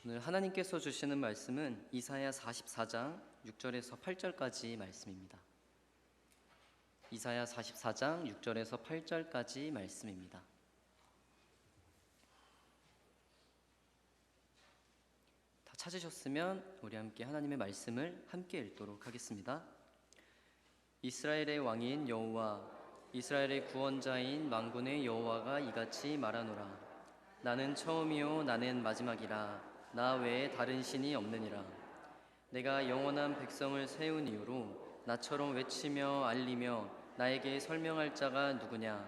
오늘 하나님께서 주시는 말씀은 이사야 44장 6절에서 8절까지 말씀입니다. 이사야 44장 6절에서 8절까지 말씀입니다. 다 찾으셨으면 우리 함께 하나님의 말씀을 함께 읽도록 하겠습니다. 이스라엘의 왕인 여호와, 이스라엘의 구원자인 만군의 여호와가 이같이 말하노라. 나는 처음이요 나는 마지막이라. 나 외에 다른 신이 없느니라. 내가 영원한 백성을 세운 이후로 나처럼 외치며 알리며 나에게 설명할 자가 누구냐.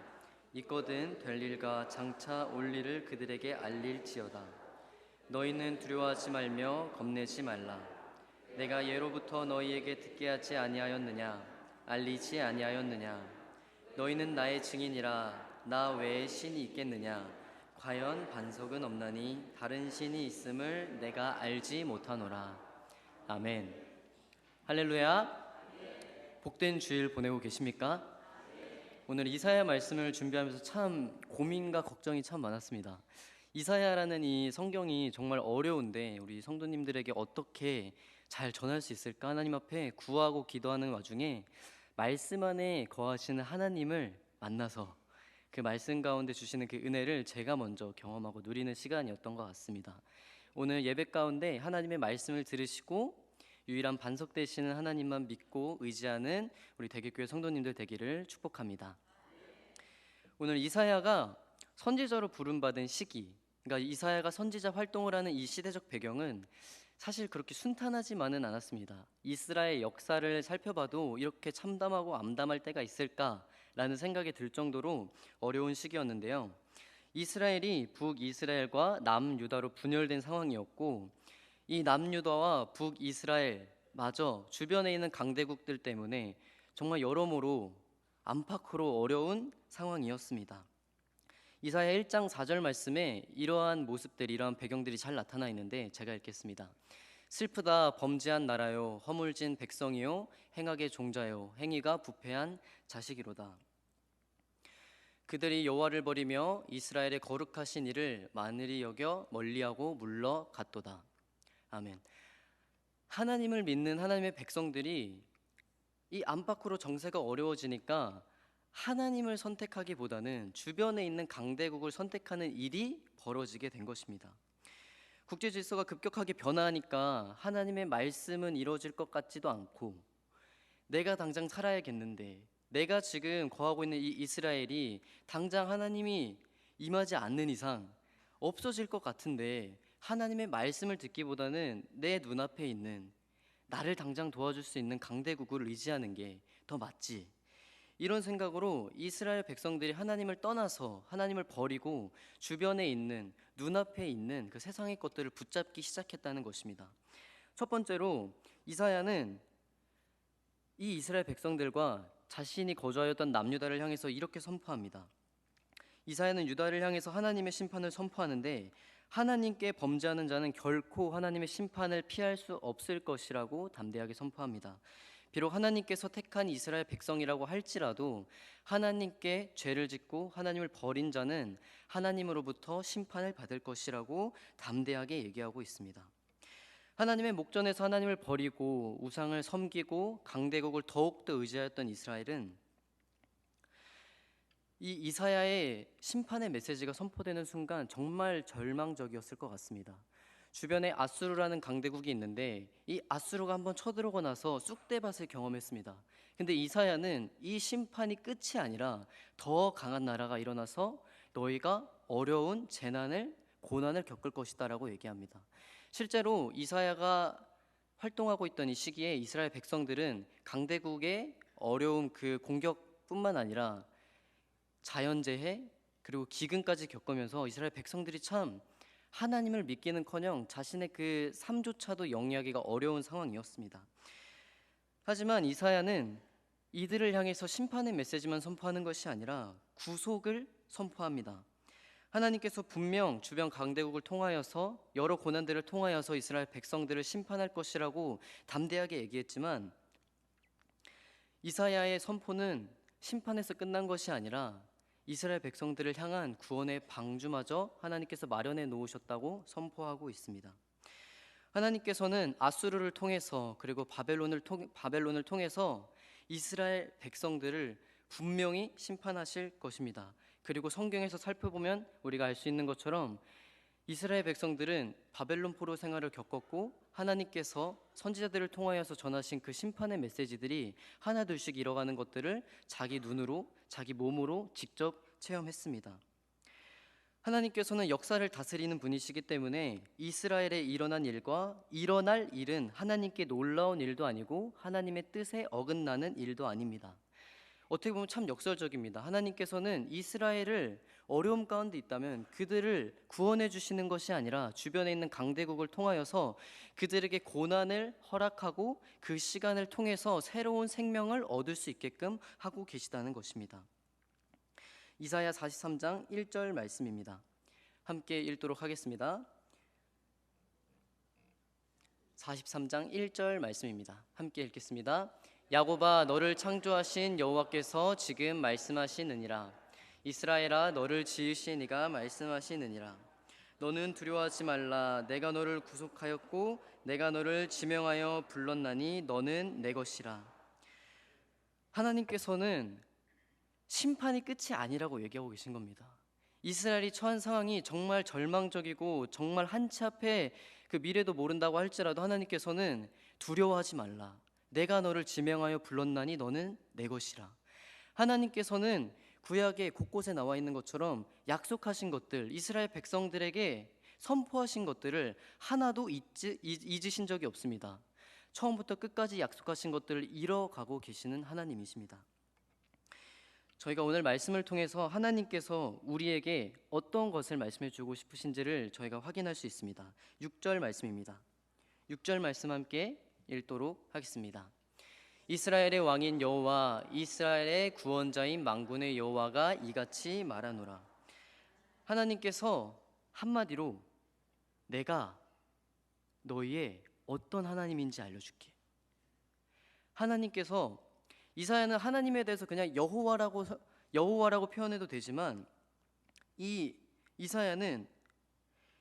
있거든 될 일과 장차 올 일을 그들에게 알릴지어다. 너희는 두려워하지 말며 겁내지 말라. 내가 예로부터 너희에게 듣게 하지 아니하였느냐. 알리지 아니하였느냐. 너희는 나의 증인이라. 나 외에 신이 있겠느냐. 과연 반석은 없나니 다른 신이 있음을 내가 알지 못하노라. 아멘. 할렐루야. 복된 주일 보내고 계십니까? 오늘 이사야 말씀을 준비하면서 참 고민과 걱정이 참 많았습니다. 이사야라는 이 성경이 정말 어려운데 우리 성도님들에게 어떻게 잘 전할 수 있을까? 하나님 앞에 구하고 기도하는 와중에 말씀 안에 거하시는 하나님을 만나서 그 말씀 가운데 주시는 그 은혜를 제가 먼저 경험하고 누리는 시간이었던 것 같습니다. 오늘 예배 가운데 하나님의 말씀을 들으시고 유일한 반석 되시는 하나님만 믿고 의지하는 우리 대길교회 성도님들 되기를 축복합니다. 오늘 이사야가 선지자로 부름받은 시기, 그러니까 이사야가 선지자 활동을 하는 이 시대적 배경은 사실 그렇게 순탄하지만은 않았습니다. 이스라엘 역사를 살펴봐도 이렇게 참담하고 암담할 때가 있을까라는 생각이 들 정도로 어려운 시기였는데요. 이스라엘이 북이스라엘과 남유다로 분열된 상황이었고, 이 남유다와 북이스라엘마저 주변에 있는 강대국들 때문에 정말 여러모로 안팎으로 어려운 상황이었습니다. 이사야 1장 4절 말씀에 이러한 모습들, 이러한 배경들이 잘 나타나 있는데 제가 읽겠습니다. 슬프다 범죄한 나라요, 허물진 백성이요, 행악의 종자요, 행위가 부패한 자식이로다. 그들이 여호와를 버리며 이스라엘의 거룩하신 이를 만일이 여겨 멀리하고 물러갔도다. 아멘. 하나님을 믿는 하나님의 백성들이 이 안팎으로 정세가 어려워지니까 하나님을 선택하기보다는 주변에 있는 강대국을 선택하는 일이 벌어지게 된 것입니다. 국제 질서가 급격하게 변화하니까 하나님의 말씀은 이루어질 것 같지도 않고, 내가 당장 살아야겠는데, 내가 지금 거하고 있는 이 이스라엘이 당장 하나님이 임하지 않는 이상 없어질 것 같은데, 하나님의 말씀을 듣기보다는 내 눈앞에 있는, 나를 당장 도와줄 수 있는 강대국을 의지하는 게 더 맞지, 이런 생각으로 이스라엘 백성들이 하나님을 떠나서 하나님을 버리고 주변에 있는, 눈앞에 있는 그 세상의 것들을 붙잡기 시작했다는 것입니다. 첫 번째로 이사야는 이 이스라엘 백성들과 자신이 거주하였던 남유다를 향해서 이렇게 선포합니다. 이사야는 유다를 향해서 하나님의 심판을 선포하는데, 하나님께 범죄하는 자는 결코 하나님의 심판을 피할 수 없을 것이라고 담대하게 선포합니다. 비록 하나님께서 택한 이스라엘 백성이라고 할지라도 하나님께 죄를 짓고 하나님을 버린 자는 하나님으로부터 심판을 받을 것이라고 담대하게 얘기하고 있습니다. 하나님의 목전에서 하나님을 버리고 우상을 섬기고 강대국을 더욱더 의지하였던 이스라엘은 이 이사야의 심판의 메시지가 선포되는 순간 정말 절망적이었을 것 같습니다. 주변에 아수르라는 강대국이 있는데 이 아수르가 한번 쳐들어오고 나서 쑥대밭을 경험했습니다. 근데 이사야는 이 심판이 끝이 아니라 더 강한 나라가 일어나서 너희가 어려운 재난을, 고난을 겪을 것이다 라고 얘기합니다. 실제로 이사야가 활동하고 있던 이 시기에 이스라엘 백성들은 강대국의 어려움, 그 공격뿐만 아니라 자연재해 그리고 기근까지 겪으면서 이스라엘 백성들이 참 하나님을 믿기는커녕 자신의 그 삶조차도 영위하기가 어려운 상황이었습니다. 하지만 이사야는 이들을 향해서 심판의 메시지만 선포하는 것이 아니라 구속을 선포합니다. 하나님께서 분명 주변 강대국을 통하여서, 여러 고난들을 통하여서 이스라엘 백성들을 심판할 것이라고 담대하게 얘기했지만, 이사야의 선포는 심판에서 끝난 것이 아니라 이스라엘 백성들을 향한 구원의 방주마저 하나님께서 마련해 놓으셨다고 선포하고 있습니다. 하나님께서는 아수르를 통해서 그리고 바벨론을 통해서 이스라엘 백성들을 분명히 심판하실 것입니다. 그리고 성경에서 살펴보면 우리가 알 수 있는 것처럼 이스라엘 백성들은 바벨론 포로 생활을 겪었고 하나님께서 선지자들을 통하여서 전하신 그 심판의 메시지들이 하나둘씩 이뤄가는 것들을 자기 눈으로, 자기 몸으로 직접 체험했습니다. 하나님께서는 역사를 다스리는 분이시기 때문에 이스라엘에 일어난 일과 일어날 일은 하나님께 놀라운 일도 아니고 하나님의 뜻에 어긋나는 일도 아닙니다. 어떻게 보면 참 역설적입니다. 하나님께서는 이스라엘을 어려움 가운데 있다면 그들을 구원해 주시는 것이 아니라 주변에 있는 강대국을 통하여서 그들에게 고난을 허락하고 그 시간을 통해서 새로운 생명을 얻을 수 있게끔 하고 계시다는 것입니다. 이사야 43장 1절 말씀입니다. 함께 읽도록 하겠습니다. 43장 1절 말씀입니다. 함께 읽겠습니다. 야곱아, 너를 창조하신 여호와께서 지금 말씀하시느니라. 이스라엘아, 너를 지으신 이가 말씀하시느니라. 너는 두려워하지 말라. 내가 너를 구속하였고 내가 너를 지명하여 불렀나니 너는 내 것이라. 하나님께서는 심판이 끝이 아니라고 얘기하고 계신 겁니다. 이스라엘이 처한 상황이 정말 절망적이고 정말 한치 앞에 그 미래도 모른다고 할지라도 하나님께서는 두려워하지 말라. 내가 너를 지명하여 불렀나니 너는 내 것이라. 하나님께서는 구약에 곳곳에 나와 있는 것처럼 약속하신 것들, 이스라엘 백성들에게 선포하신 것들을 하나도 잊으신 적이 없습니다. 처음부터 끝까지 약속하신 것들을 이뤄가고 계시는 하나님이십니다. 저희가 오늘 말씀을 통해서 하나님께서 우리에게 어떤 것을 말씀해 주고 싶으신지를 저희가 확인할 수 있습니다. 6절 말씀입니다. 6절 말씀 함께 읽도록 하겠습니다. 이스라엘의 왕인 여호와, 이스라엘의 구원자인 만군의 여호와가 이같이 말하노라. 하나님께서 한마디로 내가 너희의 어떤 하나님인지 알려줄게. 하나님께서, 이사야는 하나님에 대해서 그냥 여호와라고 표현해도 되지만 이 이사야는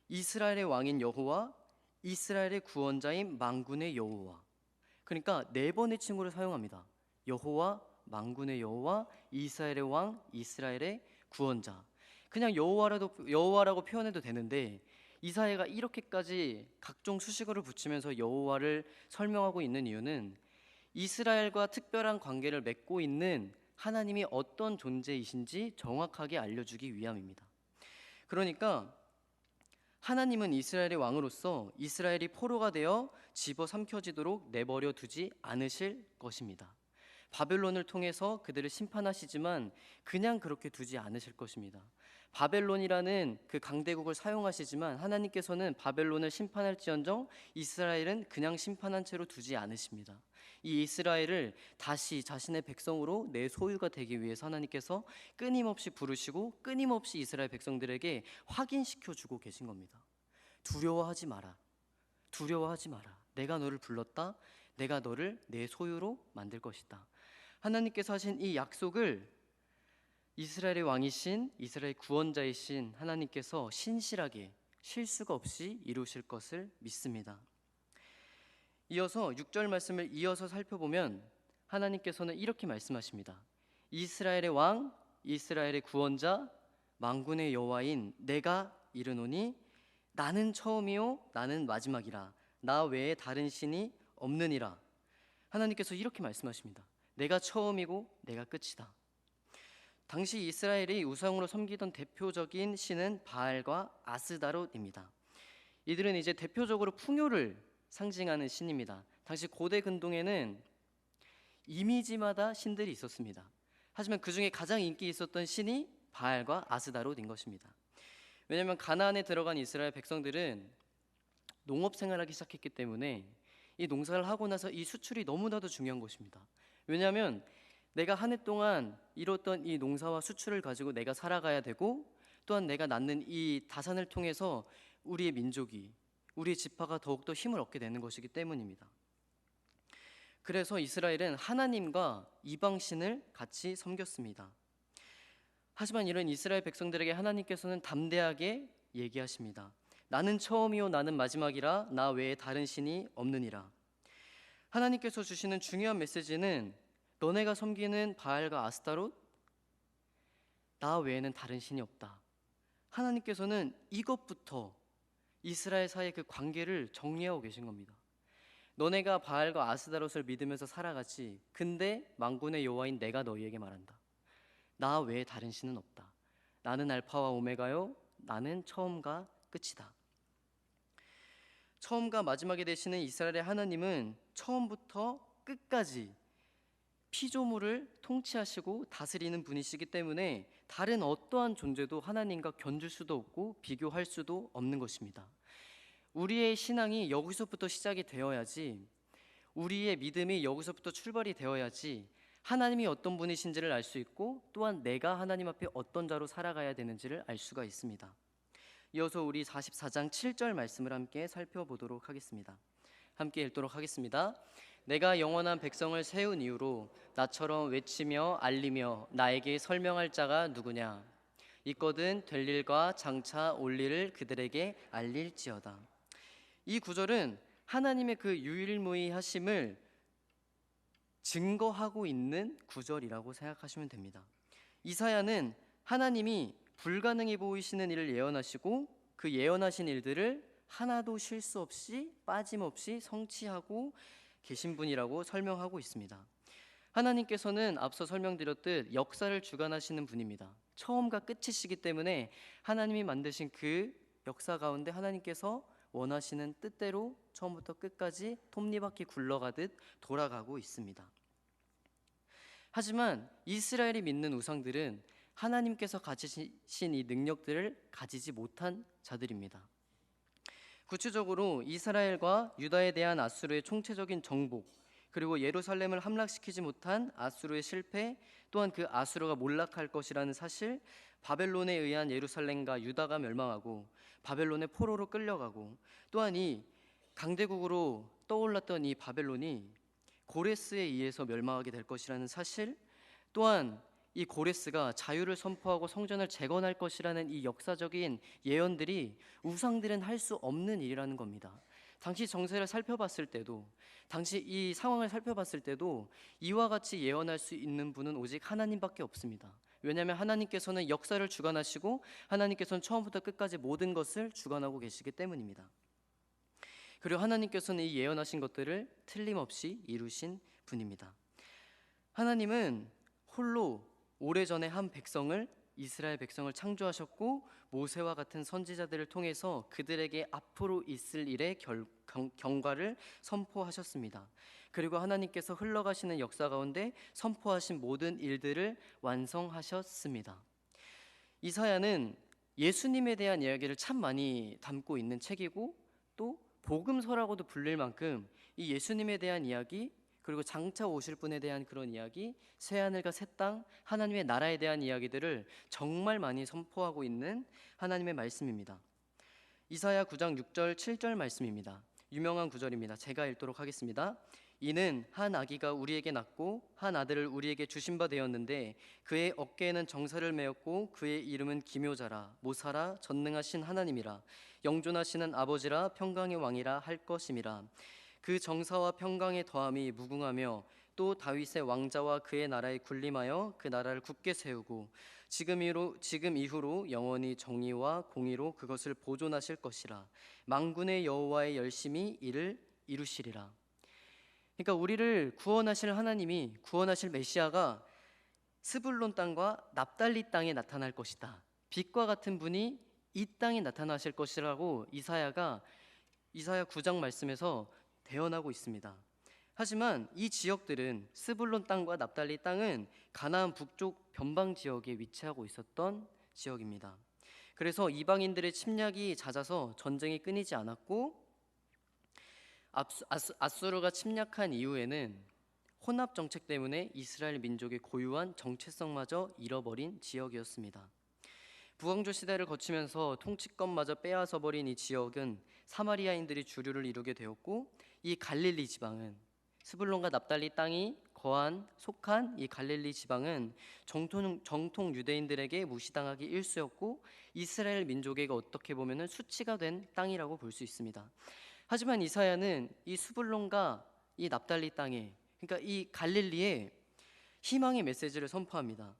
이스라엘의 왕인 여호와, 이스라엘의 구원자인 만군의 여호와, 그러니까 네 번의 칭호를 사용합니다. 여호와, 만군의 여호와, 이스라엘의 왕, 이스라엘의 구원자. 그냥 여호와라고 표현해도 되는데 이사야가 이렇게까지 각종 수식어를 붙이면서 여호와를 설명하고 있는 이유는 이스라엘과 특별한 관계를 맺고 있는 하나님이 어떤 존재이신지 정확하게 알려주기 위함입니다. 그러니까 하나님은 이스라엘의 왕으로서 이스라엘이 포로가 되어 집어삼켜지도록 내버려 두지 않으실 것입니다. 바벨론을 통해서 그들을 심판하시지만 그냥 그렇게 두지 않으실 것입니다. 바벨론이라는 그 강대국을 사용하시지만 하나님께서는 바벨론을 심판할지언정 이스라엘은 그냥 심판한 채로 두지 않으십니다. 이 이스라엘을 다시 자신의 백성으로 내 소유가 되기 위해서 하나님께서 끊임없이 부르시고 끊임없이 이스라엘 백성들에게 확인시켜주고 계신 겁니다. 두려워하지 마라. 두려워하지 마라. 내가 너를 불렀다. 내가 너를 내 소유로 만들 것이다. 하나님께서 하신 이 약속을 이스라엘의 왕이신, 이스라엘 구원자이신 하나님께서 신실하게 실수가 없이 이루실 것을 믿습니다. 이어서 6절 말씀을 이어서 살펴보면 하나님께서는 이렇게 말씀하십니다. 이스라엘의 왕, 이스라엘의 구원자, 만군의 여호와인 내가 이르노니 나는 처음이요 나는 마지막이라. 나 외에 다른 신이 없느니라. 하나님께서 이렇게 말씀하십니다. 내가 처음이고 내가 끝이다. 당시 이스라엘이 우상으로 섬기던 대표적인 신은 바알과 아스다롯입니다. 이들은 이제 대표적으로 풍요를 상징하는 신입니다. 당시 고대 근동에는 이미지마다 신들이 있었습니다. 하지만 그 중에 가장 인기 있었던 신이 바알과 아스다롯인 것입니다. 왜냐하면 가나안에 들어간 이스라엘 백성들은 농업 생활을 하기 시작했기 때문에 이 농사를 하고 나서 이 수출이 너무나도 중요한 것입니다. 왜냐하면 내가 한 해 동안 이뤘던 이 농사와 수출을 가지고 내가 살아가야 되고 또한 내가 낳는 이 다산을 통해서 우리의 민족이, 우리의 지파가 더욱더 힘을 얻게 되는 것이기 때문입니다. 그래서 이스라엘은 하나님과 이방신을 같이 섬겼습니다. 하지만 이런 이스라엘 백성들에게 하나님께서는 담대하게 얘기하십니다. 나는 처음이요 나는 마지막이라 나 외에 다른 신이 없느니라. 하나님께서 주시는 중요한 메시지는 너네가 섬기는 바알과 아스타롯, 나 외에는 다른 신이 없다. 하나님께서는 이것부터 이스라엘 사이의 그 관계를 정리하고 계신 겁니다. 너네가 바알과 아스타롯을 믿으면서 살아가지. 근데 만군의 여호와인 내가 너희에게 말한다. 나 외에 다른 신은 없다. 나는 알파와 오메가요. 나는 처음과 끝이다. 처음과 마지막이 되시는 이스라엘의 하나님은 처음부터 끝까지 피조물을 통치하시고 다스리는 분이시기 때문에 다른 어떠한 존재도 하나님과 견줄 수도 없고 비교할 수도 없는 것입니다. 우리의 신앙이 여기서부터 시작이 되어야지, 우리의 믿음이 여기서부터 출발이 되어야지 하나님이 어떤 분이신지를 알 수 있고 또한 내가 하나님 앞에 어떤 자로 살아가야 되는지를 알 수가 있습니다. 이어서 우리 44장 7절 말씀을 함께 살펴보도록 하겠습니다. 함께 읽도록 하겠습니다. 내가 영원한 백성을 세운 이후로 나처럼 외치며 알리며 나에게 설명할 자가 누구냐? 있거든 될 일과 장차 올 일을 그들에게 알릴지어다. 이 구절은 하나님의 그 유일무이하심을 증거하고 있는 구절이라고 생각하시면 됩니다. 이사야는 하나님이 불가능해 보이시는 일을 예언하시고 그 예언하신 일들을 하나도 실수 없이 빠짐없이 성취하고 계신 분이라고 설명하고 있습니다. 하나님께서는 앞서 설명드렸듯 역사를 주관하시는 분입니다. 처음과 끝이시기 때문에 하나님이 만드신 그 역사 가운데 하나님께서 원하시는 뜻대로 처음부터 끝까지 톱니바퀴 굴러가듯 돌아가고 있습니다. 하지만 이스라엘이 믿는 우상들은 하나님께서 가지신 이 능력들을 가지지 못한 자들입니다. 구체적으로 이스라엘과 유다에 대한 아수르의 총체적인 정복, 그리고 예루살렘을 함락시키지 못한 아수르의 실패, 또한 그 아수르가 몰락할 것이라는 사실, 바벨론에 의한 예루살렘과 유다가 멸망하고 바벨론의 포로로 끌려가고, 또한 이 강대국으로 떠올랐던 이 바벨론이 고레스에 의해서 멸망하게 될 것이라는 사실, 또한 이 고레스가 자유를 선포하고 성전을 재건할 것이라는 이 역사적인 예언들이 우상들은 할 수 없는 일이라는 겁니다. 당시 정세를 살펴봤을 때도, 당시 이 상황을 살펴봤을 때도 이와 같이 예언할 수 있는 분은 오직 하나님밖에 없습니다. 왜냐하면 하나님께서는 역사를 주관하시고 하나님께서는 처음부터 끝까지 모든 것을 주관하고 계시기 때문입니다. 그리고 하나님께서는 이 예언하신 것들을 틀림없이 이루신 분입니다. 하나님은 홀로 오래전에 한 백성을, 이스라엘 백성을 창조하셨고 모세와 같은 선지자들을 통해서 그들에게 앞으로 있을 일의 경과를 선포하셨습니다. 그리고 하나님께서 흘러가시는 역사 가운데 선포하신 모든 일들을 완성하셨습니다. 이사야는 예수님에 대한 이야기를 참 많이 담고 있는 책이고 또 복음서라고도 불릴 만큼 이 예수님에 대한 이야기, 그리고 장차 오실 분에 대한 그런 이야기, 새하늘과 새 땅, 하나님의 나라에 대한 이야기들을 정말 많이 선포하고 있는 하나님의 말씀입니다. 이사야 9장 6절 7절 말씀입니다. 유명한 구절입니다. 제가 읽도록 하겠습니다. 이는 한 아기가 우리에게 낳고 한 아들을 우리에게 주신 바 되었는데 그의 어깨에는 정사를 메었고 그의 이름은 기묘자라 모사라 전능하신 하나님이라 영존하시는 아버지라 평강의 왕이라 할 것임이라. 그 정사와 평강의 더함이 무궁하며 또 다윗의 왕자와 그의 나라에 군림하여 그 나라를 굳게 세우고 지금 이후로 영원히 정의와 공의로 그것을 보존하실 것이라. 만군의 여호와의 열심히 이를 이루시리라. 그러니까 우리를 구원하실 하나님이, 구원하실 메시아가 스불론 땅과 납달리 땅에 나타날 것이다. 빛과 같은 분이 이 땅에 나타나실 것이라고 이사야 9장 말씀에서 대언하고 있습니다. 하지만 이 지역들은, 스불론 땅과 납달리 땅은 가나안 북쪽 변방 지역에 위치하고 있었던 지역입니다. 그래서 이방인들의 침략이 잦아서 전쟁이 끊이지 않았고 아수르가 침략한 이후에는 혼합 정책 때문에 이스라엘 민족의 고유한 정체성마저 잃어버린 지역이었습니다. 부왕조 시대를 거치면서 통치권마저 빼앗아 버린 이 지역은 사마리아인들이 주류를 이루게 되었고 이 갈릴리 지방은 스불론과 납달리 땅이 속한 이 갈릴리 지방은 정통 유대인들에게 무시당하기 일쑤였고 이스라엘 민족에게 어떻게 보면은 수치가 된 땅이라고 볼 수 있습니다. 하지만 이사야는 이 수불론과 이 납달리 땅에, 그러니까 이 갈릴리에 희망의 메시지를 선포합니다.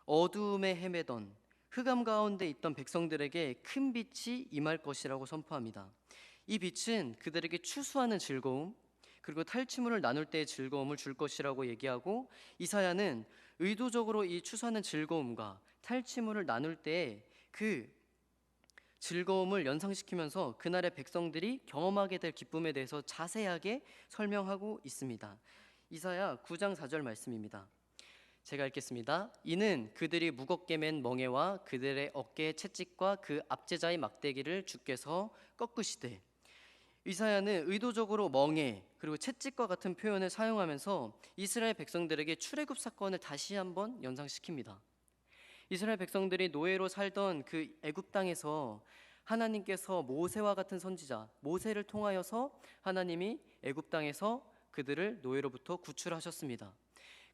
어두움에 헤매던 흑암 가운데 있던 백성들에게 큰 빛이 임할 것이라고 선포합니다. 이 빛은 그들에게 추수하는 즐거움, 그리고 탈취물을 나눌 때의 즐거움을 줄 것이라고 얘기하고, 이사야는 의도적으로 이 추수하는 즐거움과 탈취물을 나눌 때의 그 즐거움을 연상시키면서 그날의 백성들이 경험하게 될 기쁨에 대해서 자세하게 설명하고 있습니다. 이사야 9장 4절 말씀입니다. 제가 읽겠습니다. 이는 그들이 무겁게 맨 멍에와 그들의 어깨의 채찍과 그 압제자의 막대기를 주께서 꺾으시되. 이사야는 의도적으로 멍에 그리고 채찍과 같은 표현을 사용하면서 이스라엘 백성들에게 출애굽 사건을 다시 한번 연상시킵니다. 이스라엘 백성들이 노예로 살던 그 애굽 땅에서 하나님께서 모세와 같은 선지자 모세를 통하여서 하나님이 애굽 땅에서 그들을 노예로부터 구출하셨습니다.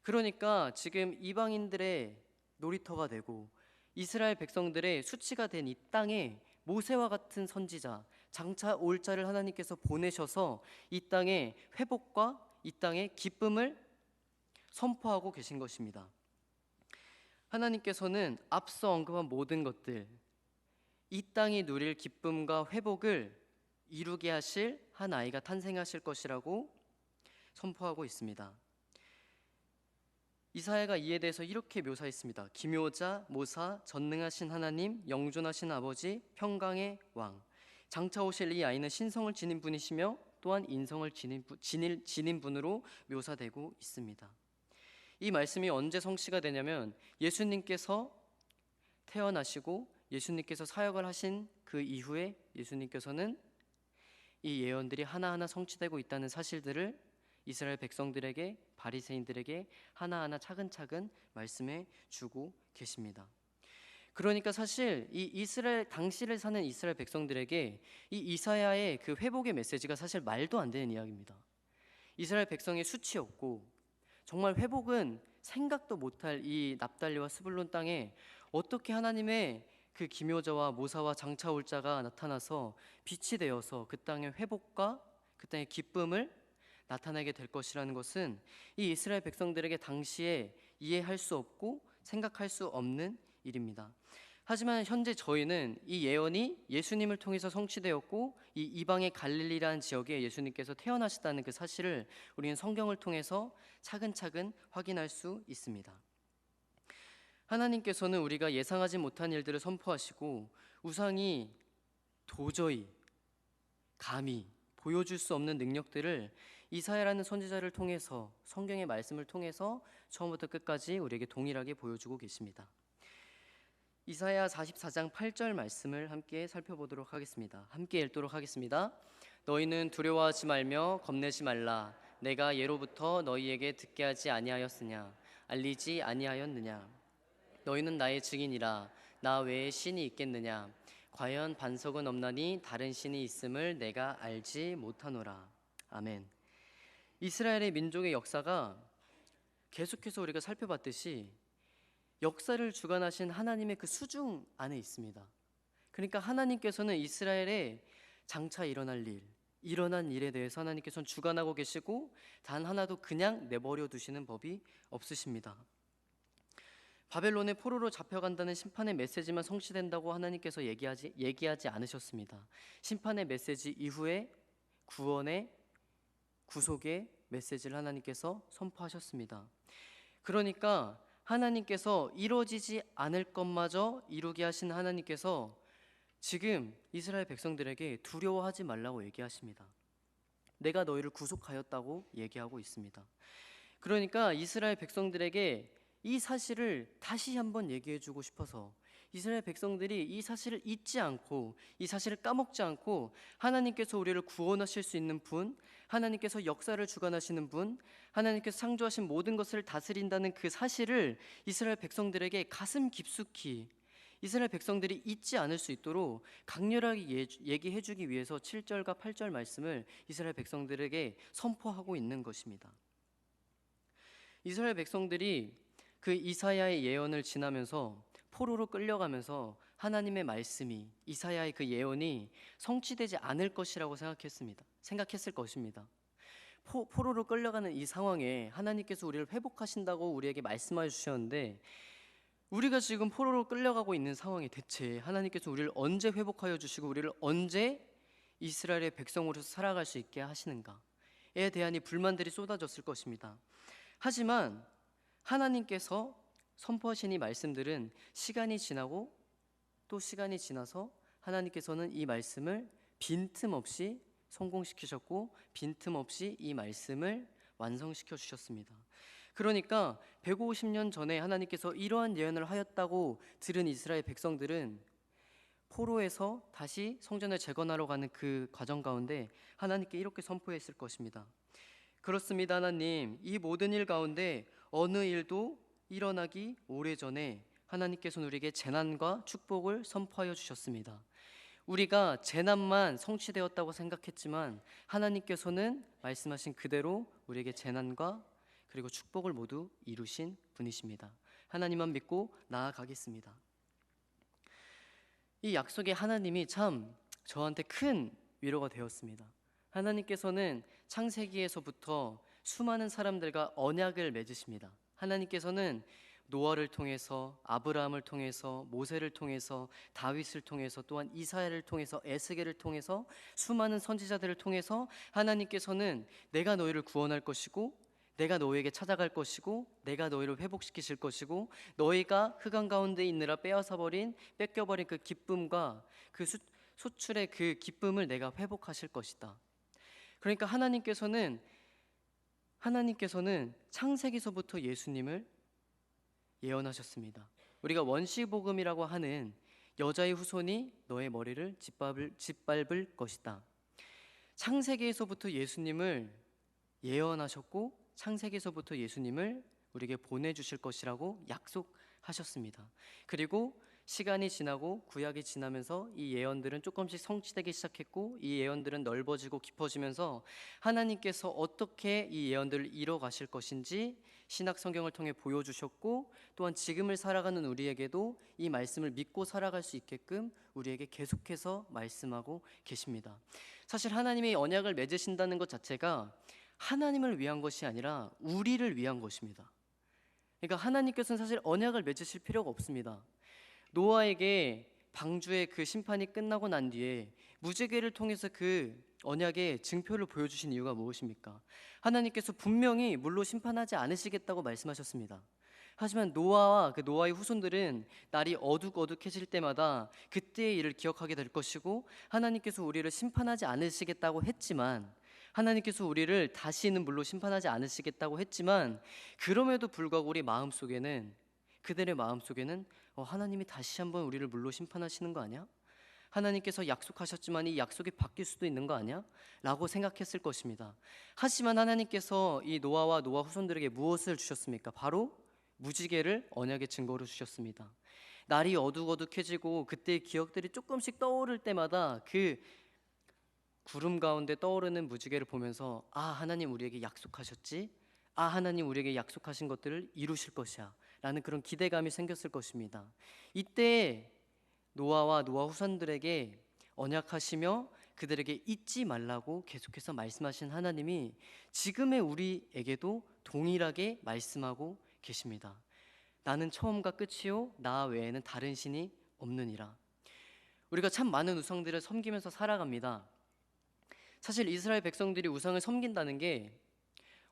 그러니까 지금 이방인들의 놀이터가 되고 이스라엘 백성들의 수치가 된 이 땅에 모세와 같은 선지자 장차 올 자를 하나님께서 보내셔서 이 땅의 회복과 이 땅의 기쁨을 선포하고 계신 것입니다. 하나님께서는 앞서 언급한 모든 것들, 이 땅이 누릴 기쁨과 회복을 이루게 하실 한 아이가 탄생하실 것이라고 선포하고 있습니다. 이사야가 이에 대해서 이렇게 묘사했습니다. 기묘자, 모사, 전능하신 하나님, 영존하신 아버지, 평강의 왕. 장차 오실 이 아이는 신성을 지닌 분이시며 또한 인성을 지닌 분으로 묘사되고 있습니다. 이 말씀이 언제 성취가 되냐면 예수님께서 태어나시고 예수님께서 사역을 하신 그 이후에 예수님께서는 이 예언들이 하나하나 성취되고 있다는 사실들을 이스라엘 백성들에게, 바리새인들에게 하나하나 차근차근 말씀해 주고 계십니다. 그러니까 사실 이 이스라엘 당시를 사는 이스라엘 백성들에게 이 이사야의 그 회복의 메시지가 사실 말도 안 되는 이야기입니다. 이스라엘 백성의 수치였고 정말 회복은 생각도 못할 이 납달리와 스불론 땅에 어떻게 하나님의 그 기묘자와 모사와 장차 올 자가 나타나서 빛이 되어서 그 땅의 회복과 그 땅의 기쁨을 나타내게 될 것이라는 것은 이 이스라엘 백성들에게 당시에 이해할 수 없고 생각할 수 없는 일입니다. 하지만 현재 저희는 이 예언이 예수님을 통해서 성취되었고 이 이방의 갈릴리라는 지역에 예수님께서 태어나셨다는 그 사실을 우리는 성경을 통해서 차근차근 확인할 수 있습니다. 하나님께서는 우리가 예상하지 못한 일들을 선포하시고 우상이 도저히 감히 보여줄 수 없는 능력들을 이사야라는 선지자를 통해서 성경의 말씀을 통해서 처음부터 끝까지 우리에게 동일하게 보여주고 계십니다. 이사야 44장 8절 말씀을 함께 살펴보도록 하겠습니다. 함께 읽도록 하겠습니다. 너희는 두려워하지 말며 겁내지 말라. 내가 예로부터 너희에게 듣게 하지 아니하였으냐 알리지 아니하였느냐. 너희는 나의 증인이라. 나 외에 신이 있겠느냐. 과연 반석은 없나니 다른 신이 있음을 내가 알지 못하노라. 아멘. 이스라엘의 민족의 역사가 계속해서 우리가 살펴봤듯이 역사를 주관하신 하나님의 그 수중 안에 있습니다. 그러니까 하나님께서는 이스라엘의 장차 일어난 일, 일어난 일에 대해서 하나님께서는 주관하고 계시고 단 하나도 그냥 내버려 두시는 법이 없으십니다. 바벨론의 포로로 잡혀간다는 심판의 메시지만 성취된다고 하나님께서 얘기하지 않으셨습니다. 심판의 메시지 이후에 구원의 구속의 메시지를 하나님께서 선포하셨습니다. 그러니까 하나님께서 이루어지지 않을 것마저 이루게 하신 하나님께서 지금 이스라엘 백성들에게 두려워하지 말라고 얘기하십니다. 내가 너희를 구속하였다고 얘기하고 있습니다. 그러니까 이스라엘 백성들에게 이 사실을 다시 한번 얘기해주고 싶어서 이스라엘 백성들이 이 사실을 잊지 않고 이 사실을 까먹지 않고 하나님께서 우리를 구원하실 수 있는 분, 하나님께서 역사를 주관하시는 분, 하나님께서 창조하신 모든 것을 다스린다는 그 사실을 이스라엘 백성들에게 가슴 깊숙이 이스라엘 백성들이 잊지 않을 수 있도록 강렬하게 얘기해주기 위해서 7절과 8절 말씀을 이스라엘 백성들에게 선포하고 있는 것입니다. 이스라엘 백성들이 그 이사야의 예언을 지나면서 포로로 끌려가면서 하나님의 말씀이, 이사야의 그 예언이 성취되지 않을 것이라고 생각했을 것입니다. 포로로 끌려가는 이 상황에 하나님께서 우리를 회복하신다고 우리에게 말씀해 주셨는데, 우리가 지금 포로로 끌려가고 있는 상황에 대체 하나님께서 우리를 언제 회복하여 주시고 우리를 언제 이스라엘의 백성으로서 살아갈 수 있게 하시는가에 대한 이 불만들이 쏟아졌을 것입니다. 하지만 하나님께서 선포하신 이 말씀들은 시간이 지나고 또 시간이 지나서 하나님께서는 이 말씀을 빈틈없이 성공시키셨고 빈틈없이 이 말씀을 완성시켜 주셨습니다. 그러니까 150년 전에 하나님께서 이러한 예언을 하였다고 들은 이스라엘 백성들은 포로에서 다시 성전을 재건하러 가는 그 과정 가운데 하나님께 이렇게 선포했을 것입니다. 그렇습니다, 하나님. 이 모든 일 가운데 어느 일도 일어나기 오래전에 하나님께서는 우리에게 재난과 축복을 선포하여 주셨습니다. 우리가 재난만 성취되었다고 생각했지만 하나님께서는 말씀하신 그대로 우리에게 재난과 그리고 축복을 모두 이루신 분이십니다. 하나님만 믿고 나아가겠습니다. 이 약속의 하나님이 참 저한테 큰 위로가 되었습니다. 하나님께서는 창세기에서부터 수많은 사람들과 언약을 맺으십니다. 하나님께서는 노아를 통해서, 아브라함을 통해서, 모세를 통해서, 다윗을 통해서, 또한 이사야를 통해서, 에스겔을 통해서, 수많은 선지자들을 통해서 하나님께서는 내가 너희를 구원할 것이고 내가 너희에게 찾아갈 것이고 내가 너희를 회복시키실 것이고 너희가 흑암 가운데 있느라 뺏겨버린 그 기쁨과 그 소출의 그 기쁨을 내가 회복하실 것이다. 그러니까 하나님께서는 창세기서부터 예수님을 예언하셨습니다. 우리가 원시복음이라고 하는 여자의 후손이 너의 머리를 짓밟을 것이다. 창세기에서부터 예수님을 예언하셨고 창세기에서부터 예수님을 우리에게 보내주실 것이라고 약속하셨습니다. 그리고 시간이 지나고 구약이 지나면서 이 예언들은 조금씩 성취되기 시작했고 이 예언들은 넓어지고 깊어지면서 하나님께서 어떻게 이 예언들을 이뤄 가실 것인지 신약 성경을 통해 보여주셨고 또한 지금을 살아가는 우리에게도 이 말씀을 믿고 살아갈 수 있게끔 우리에게 계속해서 말씀하고 계십니다. 사실 하나님이 언약을 맺으신다는 것 자체가 하나님을 위한 것이 아니라 우리를 위한 것입니다. 그러니까 하나님께서는 사실 언약을 맺으실 필요가 없습니다. 노아에게 방주의 그 심판이 끝나고 난 뒤에 무지개를 통해서 그 언약의 증표를 보여주신 이유가 무엇입니까? 하나님께서 분명히 물로 심판하지 않으시겠다고 말씀하셨습니다. 하지만 노아와 그 노아의 후손들은 날이 어둑어둑해질 때마다 그때의 일을 기억하게 될 것이고 하나님께서 우리를 심판하지 않으시겠다고 했지만 하나님께서 우리를 다시는 물로 심판하지 않으시겠다고 했지만 그럼에도 불구하고 그들의 마음속에는 하나님이 다시 한번 우리를 물로 심판하시는 거 아니야? 하나님께서 약속하셨지만 이 약속이 바뀔 수도 있는 거 아니야? 라고 생각했을 것입니다. 하지만 하나님께서 이 노아와 노아 후손들에게 무엇을 주셨습니까? 바로 무지개를 언약의 증거로 주셨습니다. 날이 어둑어둑해지고 그때의 기억들이 조금씩 떠오를 때마다 그 구름 가운데 떠오르는 무지개를 보면서 하나님 우리에게 약속하셨지? 하나님 우리에게 약속하신 것들을 이루실 것이야 라는 그런 기대감이 생겼을 것입니다. 이때 노아와 노아 후손들에게 언약하시며 그들에게 잊지 말라고 계속해서 말씀하신 하나님이 지금의 우리에게도 동일하게 말씀하고 계십니다. 나는 처음과 끝이요 나 외에는 다른 신이 없느니라. 우리가 참 많은 우상들을 섬기면서 살아갑니다. 사실 이스라엘 백성들이 우상을 섬긴다는 게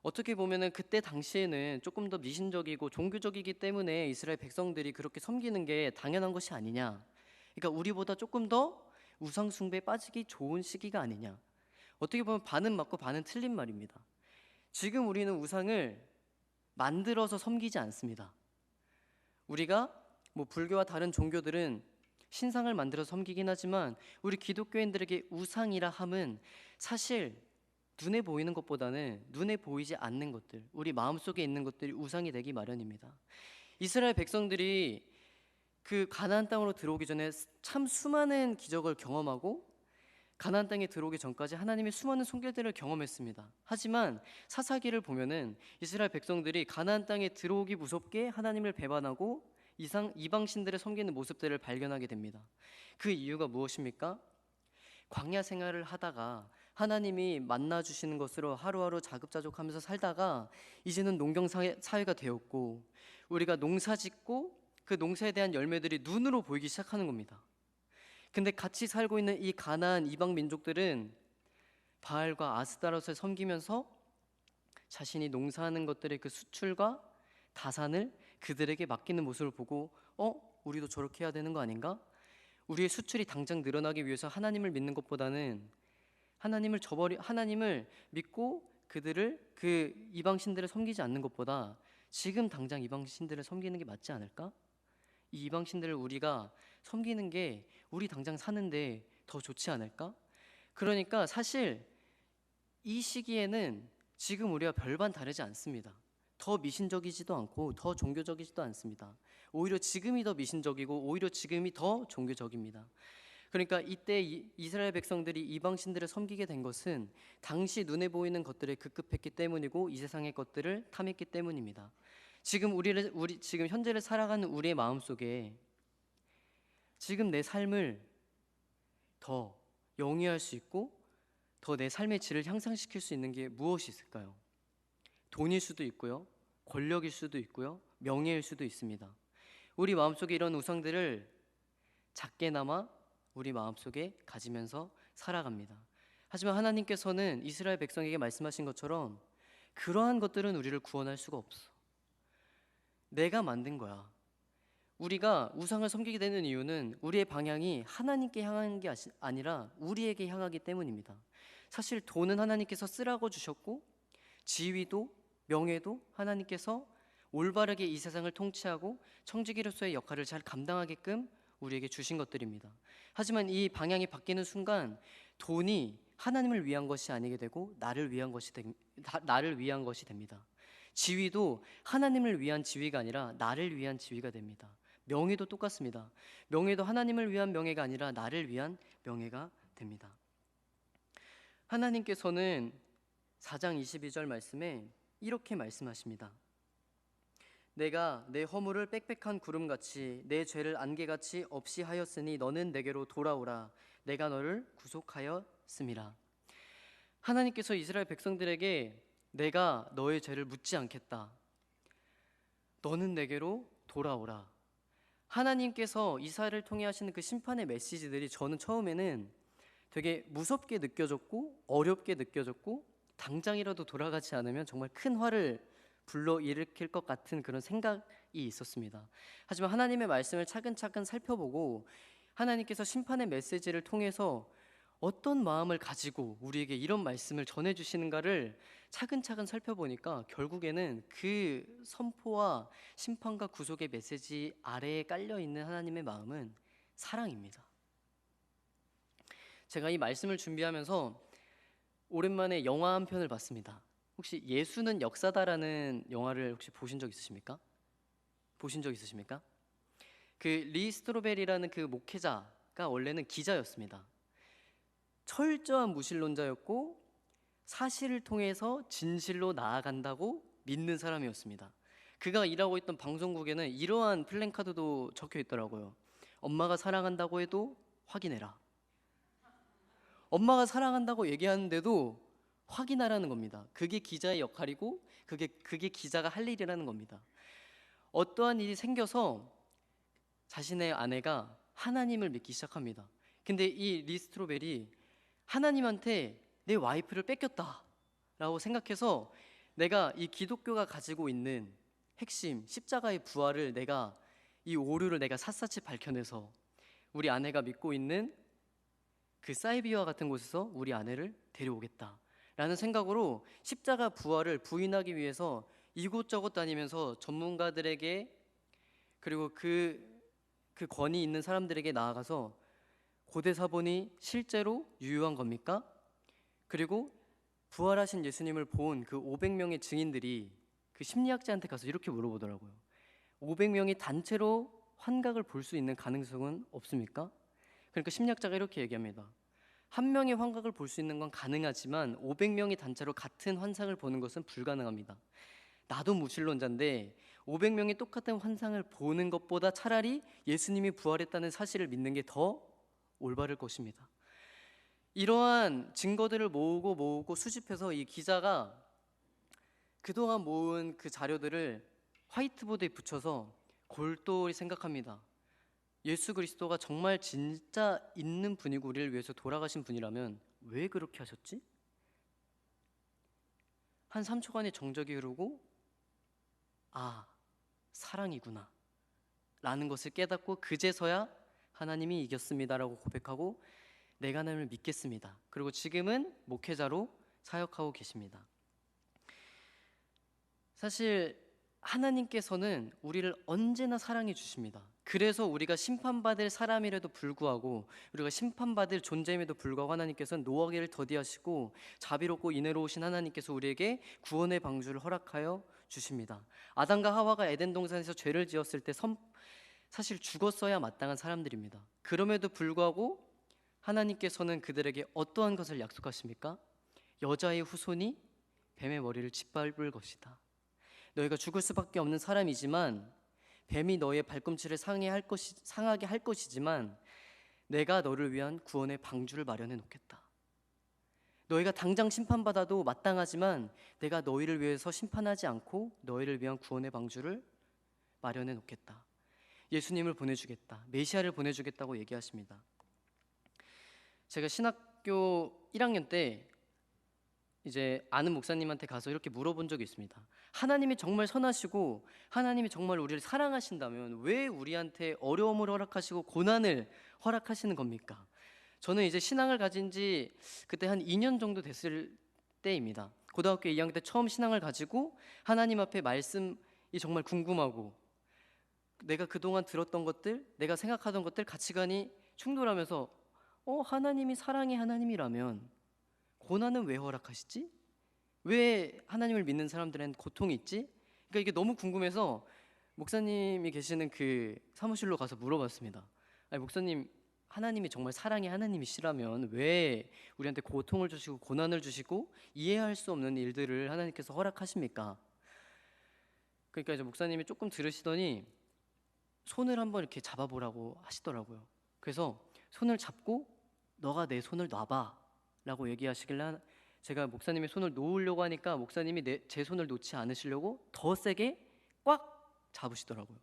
어떻게 보면은 그때 당시에는 조금 더 미신적이고 종교적이기 때문에 이스라엘 백성들이 그렇게 섬기는 게 당연한 것이 아니냐. 그러니까 우리보다 조금 더 우상 숭배에 빠지기 좋은 시기가 아니냐. 어떻게 보면 반은 맞고 반은 틀린 말입니다. 지금 우리는 우상을 만들어서 섬기지 않습니다. 우리가 불교와 다른 종교들은 신상을 만들어 섬기긴 하지만 우리 기독교인들에게 우상이라 함은 사실 눈에 보이는 것보다는 눈에 보이지 않는 것들, 우리 마음속에 있는 것들이 우상이 되기 마련입니다. 이스라엘 백성들이 그 가나안 땅으로 들어오기 전에 참 수많은 기적을 경험하고 가나안 땅에 들어오기 전까지 하나님의 수많은 손길들을 경험했습니다. 하지만 사사기를 보면은 이스라엘 백성들이 가나안 땅에 들어오기 무섭게 하나님을 배반하고 이방 신들을 섬기는 모습들을 발견하게 됩니다. 그 이유가 무엇입니까? 광야 생활을 하다가 하나님이 만나 주시는 것으로 하루하루 자급자족하면서 살다가 이제는 농경 사회가 되었고 우리가 농사 짓고 그 농사에 대한 열매들이 눈으로 보이기 시작하는 겁니다. 근데 같이 살고 있는 이 가나안 이방 민족들은 바알과 아스타롯을 섬기면서 자신이 농사하는 것들의 그 수출과 다산을 그들에게 맡기는 모습을 보고 우리도 저렇게 해야 되는 거 아닌가? 우리의 수출이 당장 늘어나기 위해서 하나님을 믿는 것보다는 하나님을 믿고 그 이방 신들을 섬기지 않는 것보다 지금 당장 이방 신들을 섬기는 게 맞지 않을까? 이 이방 신들을 우리가 섬기는 게 우리 당장 사는데 더 좋지 않을까? 그러니까 사실 이 시기에는 지금 우리가 별반 다르지 않습니다. 더 미신적이지도 않고 더 종교적이지도 않습니다. 오히려 지금이 더 미신적이고 오히려 지금이 더 종교적입니다. 그러니까 이때 이스라엘 백성들이 이방 신들을 섬기게 된 것은 당시 눈에 보이는 것들에 급급했기 때문이고 이 세상의 것들을 탐했기 때문입니다. 지금 지금 현재를 살아가는 우리의 마음 속에 지금 내 삶을 더 영위할 수 있고 더 내 삶의 질을 향상시킬 수 있는 게 무엇이 있을까요? 돈일 수도 있고요, 권력일 수도 있고요, 명예일 수도 있습니다. 우리 마음속에 이런 우상들을 작게나마 우리 마음속에 가지면서 살아갑니다. 하지만 하나님께서는 이스라엘 백성에게 말씀하신 것처럼 그러한 것들은 우리를 구원할 수가 없어. 내가 만든 거야. 우리가 우상을 섬기게 되는 이유는 우리의 방향이 하나님께 향한 게 아니라 우리에게 향하기 때문입니다. 사실 돈은 하나님께서 쓰라고 주셨고 지위도 명예도 하나님께서 올바르게 이 세상을 통치하고 청지기로서의 역할을 잘 감당하게끔 우리에게 주신 것들입니다. 하지만 이 방향이 바뀌는 순간 돈이 하나님을 위한 것이 아니게 되고 나를 위한 것이 됩니다. 지위도 하나님을 위한 지위가 아니라 나를 위한 지위가 됩니다. 명예도 똑같습니다. 명예도 하나님을 위한 명예가 아니라 나를 위한 명예가 됩니다. 하나님께서는 4장 22절 말씀에 이렇게 말씀하십니다. 내가 내 허물을 빽빽한 구름같이 내 죄를 안개같이 없이 하였으니 너는 내게로 돌아오라. 내가 너를 구속하였음이라. 하나님께서 이스라엘 백성들에게 내가 너의 죄를 묻지 않겠다. 너는 내게로 돌아오라. 하나님께서 이스라엘을 통해 하시는 그 심판의 메시지들이 저는 처음에는 되게 무섭게 느껴졌고 어렵게 느껴졌고 당장이라도 돌아가지 않으면 정말 큰 화를 불러일으킬 것 같은 그런 생각이 있었습니다. 하지만 하나님의 말씀을 차근차근 살펴보고 하나님께서 심판의 메시지를 통해서 어떤 마음을 가지고 우리에게 이런 말씀을 전해주시는가를 차근차근 살펴보니까 결국에는 그 선포와 심판과 구속의 메시지 아래에 깔려있는 하나님의 마음은 사랑입니다. 제가 이 말씀을 준비하면서 오랜만에 영화 한 편을 봤습니다. 혹시 예수는 역사다라는 영화를 혹시 보신 적 있으십니까? 그 리 스트로벨이라는 그 목회자가 원래는 기자였습니다. 철저한 무신론자였고 사실을 통해서 진실로 나아간다고 믿는 사람이었습니다. 그가 일하고 있던 방송국에는 이러한 플랜카드도 적혀 있더라고요. 엄마가 사랑한다고 해도 확인해라. 엄마가 사랑한다고 얘기하는데도 확인하라는 겁니다. 그게 기자의 역할이고 그게 기자가 할 일이라는 겁니다. 어떠한 일이 생겨서 자신의 아내가 하나님을 믿기 시작합니다. 근데 이 리스트로벨이 하나님한테 내 와이프를 뺏겼다라고 생각해서 내가 이 기독교가 가지고 있는 핵심 십자가의 부활을 이 오류를 내가 샅샅이 밝혀내서 우리 아내가 믿고 있는 그 사이비와 같은 곳에서 우리 아내를 데려오겠다라는 생각으로 십자가 부활을 부인하기 위해서 이곳저곳 다니면서 전문가들에게 그리고 그 권위 있는 사람들에게 나아가서 고대 사본이 실제로 유효한 겁니까? 그리고 부활하신 예수님을 본 그 500명의 증인들이 그 심리학자한테 가서 이렇게 물어보더라고요. 500명이 단체로 환각을 볼 수 있는 가능성은 없습니까? 그러니까 심리학자가 이렇게 얘기합니다. 한 명의 환각을 볼 수 있는 건 가능하지만 500명이 단체로 같은 환상을 보는 것은 불가능합니다. 나도 무신론자인데 500명이 똑같은 환상을 보는 것보다 차라리 예수님이 부활했다는 사실을 믿는 게 더 올바를 것입니다. 이러한 증거들을 모으고 수집해서 이 기자가 그동안 모은 그 자료들을 화이트보드에 붙여서 골똘히 생각합니다. 예수 그리스도가 정말 진짜 있는 분이고 우리를 위해서 돌아가신 분이라면 왜 그렇게 하셨지? 한 3초간의 정적이 흐르고 아, 사랑이구나 라는 것을 깨닫고 그제서야 하나님이 이겼습니다라고 고백하고 내가 하나님을 믿겠습니다. 그리고 지금은 목회자로 사역하고 계십니다. 사실 하나님께서는 우리를 언제나 사랑해 주십니다. 그래서 우리가 심판받을 사람이라도 불구하고 우리가 심판받을 존재임에도 불구하고 하나님께서는 노하기를 더디하시고 자비롭고 인애로우신 하나님께서 우리에게 구원의 방주를 허락하여 주십니다. 아담과 하와가 에덴 동산에서 죄를 지었을 때 사실 죽었어야 마땅한 사람들입니다. 그럼에도 불구하고 하나님께서는 그들에게 어떠한 것을 약속하십니까? 여자의 후손이 뱀의 머리를 짓밟을 것이다. 너희가 죽을 수밖에 없는 사람이지만 뱀이 너의 발꿈치를 상하게 할 것이지만 내가 너를 위한 구원의 방주를 마련해 놓겠다. 너희가 당장 심판받아도 마땅하지만 내가 너희를 위해서 심판하지 않고 너희를 위한 구원의 방주를 마련해 놓겠다. 예수님을 보내주겠다. 메시아를 보내주겠다고 얘기하십니다. 제가 신학교 1학년 때 이제 아는 목사님한테 가서 이렇게 물어본 적이 있습니다. 하나님이 정말 선하시고 하나님이 정말 우리를 사랑하신다면 왜 우리한테 어려움을 허락하시고 고난을 허락하시는 겁니까? 저는 이제 신앙을 가진 지 그때 한 2년 정도 됐을 때입니다. 고등학교 2학년 때 처음 신앙을 가지고 하나님 앞에 말씀이 정말 궁금하고 내가 그동안 들었던 것들, 내가 생각하던 것들, 가치관이 충돌하면서 하나님이 사랑의 하나님이라면 고난은 왜 허락하시지? 왜 하나님을 믿는 사람들은 고통이 있지? 그러니까 이게 너무 궁금해서 목사님이 계시는 그 사무실로 가서 물어봤습니다. 아니, 목사님, 하나님이 정말 사랑의 하나님이시라면 왜 우리한테 고통을 주시고 고난을 주시고 이해할 수 없는 일들을 하나님께서 허락하십니까? 그러니까 이제 목사님이 조금 들으시더니 손을 한번 이렇게 잡아보라고 하시더라고요. 그래서 손을 잡고 너가 내 손을 놔봐 라고 얘기하시길래 제가 목사님의 손을 놓으려고 하니까 목사님이 제 손을 놓지 않으시려고 더 세게 꽉 잡으시더라고요.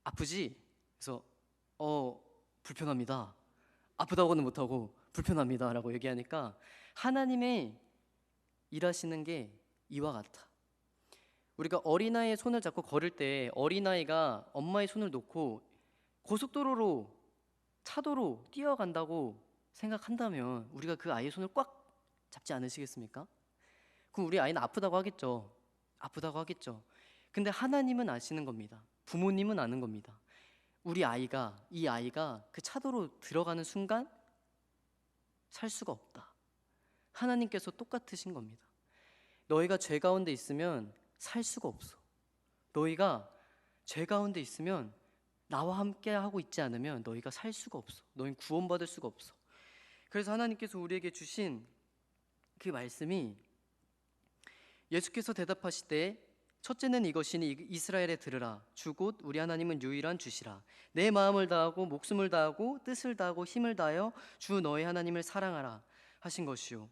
아프지? 그래서 불편합니다. 아프다고는 못하고 불편합니다 라고 얘기하니까 하나님의 일하시는 게 이와 같아. 우리가 어린아이의 손을 잡고 걸을 때 어린아이가 엄마의 손을 놓고 고속도로로 차도로 뛰어간다고 생각한다면 우리가 그 아이의 손을 꽉 잡지 않으시겠습니까? 그럼 우리 아이는 아프다고 하겠죠. 아프다고 하겠죠. 근데 하나님은 아시는 겁니다. 부모님은 아는 겁니다. 이 아이가 그 차도로 들어가는 순간 살 수가 없다. 하나님께서 똑같으신 겁니다. 너희가 죄 가운데 있으면 살 수가 없어. 너희가 죄 가운데 있으면 나와 함께 하고 있지 않으면 너희가 살 수가 없어. 너희는 구원받을 수가 없어. 그래서 하나님께서 우리에게 주신 그 말씀이 예수께서 대답하시되 첫째는 이것이니 이스라엘에 들으라. 주 곧 우리 하나님은 유일한 주시라. 내 마음을 다하고 목숨을 다하고 뜻을 다하고 힘을 다하여 주 너의 하나님을 사랑하라 하신 것이요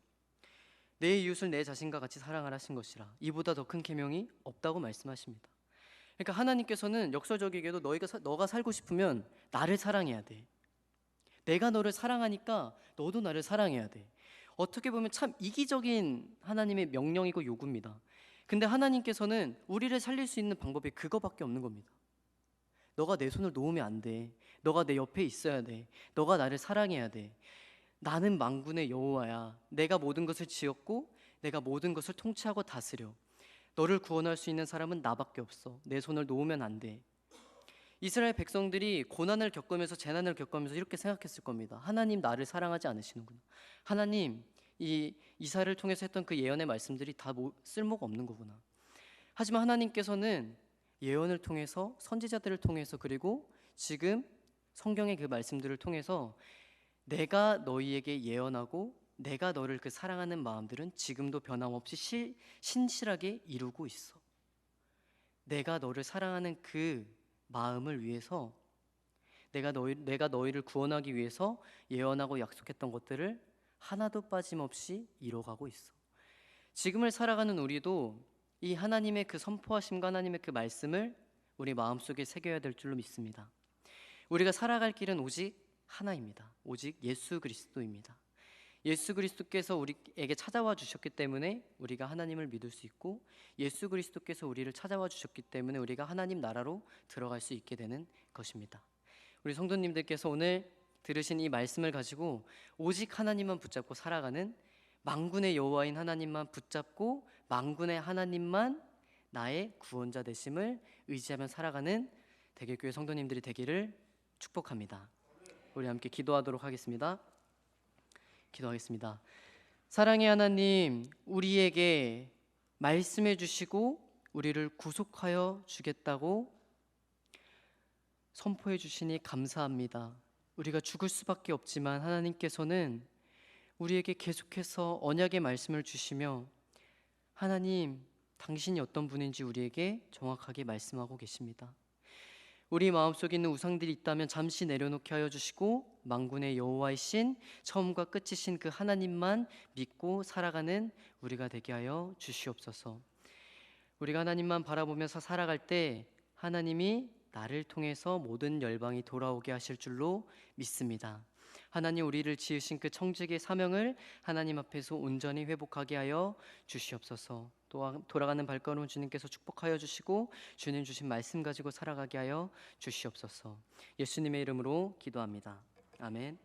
내 이웃을 내 자신과 같이 사랑하라 하신 것이라. 이보다 더 큰 계명이 없다고 말씀하십니다. 그러니까 하나님께서는 역설적이게도 너가 살고 싶으면 나를 사랑해야 돼. 내가 너를 사랑하니까 너도 나를 사랑해야 돼. 어떻게 보면 참 이기적인 하나님의 명령이고 요구입니다. 근데 하나님께서는 우리를 살릴 수 있는 방법이 그거밖에 없는 겁니다. 너가 내 손을 놓으면 안 돼. 너가 내 옆에 있어야 돼. 너가 나를 사랑해야 돼. 나는 만군의 여호와야. 내가 모든 것을 지었고 내가 모든 것을 통치하고 다스려. 너를 구원할 수 있는 사람은 나밖에 없어. 내 손을 놓으면 안 돼. 이스라엘 백성들이 고난을 겪으면서 재난을 겪으면서 이렇게 생각했을 겁니다. 하나님 나를 사랑하지 않으시는구나. 하나님 이 이사를 통해서 했던 그 예언의 말씀들이 다 쓸모가 없는 거구나. 하지만 하나님께서는 예언을 통해서 선지자들을 통해서 그리고 지금 성경의 그 말씀들을 통해서 내가 너희에게 예언하고 내가 너를 그 사랑하는 마음들은 지금도 변함없이 신실하게 이루고 있어. 내가 너를 사랑하는 그 마음을 위해서 내가 너희를 구원하기 위해서 예언하고 약속했던 것들을 하나도 빠짐없이 이뤄가고 있어. 지금을 살아가는 우리도 이 하나님의 그 선포하심과 하나님의 그 말씀을 우리 마음속에 새겨야 될 줄로 믿습니다. 우리가 살아갈 길은 오직 하나입니다. 오직 예수 그리스도입니다. 예수 그리스도께서 우리에게 찾아와 주셨기 때문에 우리가 하나님을 믿을 수 있고, 예수 그리스도께서 우리를 찾아와 주셨기 때문에 우리가 하나님 나라로 들어갈 수 있게 되는 것입니다. 우리 성도님들께서 오늘 들으신 이 말씀을 가지고 오직 하나님만 붙잡고 살아가는, 만군의 여호와인 하나님만 붙잡고 만군의 하나님만 나의 구원자 되심을 의지하며 살아가는 대길교회 성도님들이 되기를 축복합니다. 우리 함께 기도하도록 하겠습니다. 기도하겠습니다. 사랑의 하나님, 우리에게 말씀해 주시고 우리를 구속하여 주겠다고 선포해 주시니 감사합니다. 우리가 죽을 수밖에 없지만 하나님께서는 우리에게 계속해서 언약의 말씀을 주시며, 하나님, 당신이 어떤 분인지 우리에게 정확하게 말씀하고 계십니다. 우리 마음속에 있는 우상들이 있다면 잠시 내려놓게 하여 주시고, 만군의 여호와이신 처음과 끝이신 그 하나님만 믿고 살아가는 우리가 되게 하여 주시옵소서. 우리가 하나님만 바라보면서 살아갈 때 하나님이 나를 통해서 모든 열방이 돌아오게 하실 줄로 믿습니다. 하나님, 우리를 지으신 그 청지기의 사명을 하나님 앞에서 온전히 회복하게 하여 주시옵소서. 또 돌아가는 발걸음 주님께서 축복하여 주시고 주님 주신 말씀 가지고 살아가게 하여 주시옵소서. 예수님의 이름으로 기도합니다. 아멘.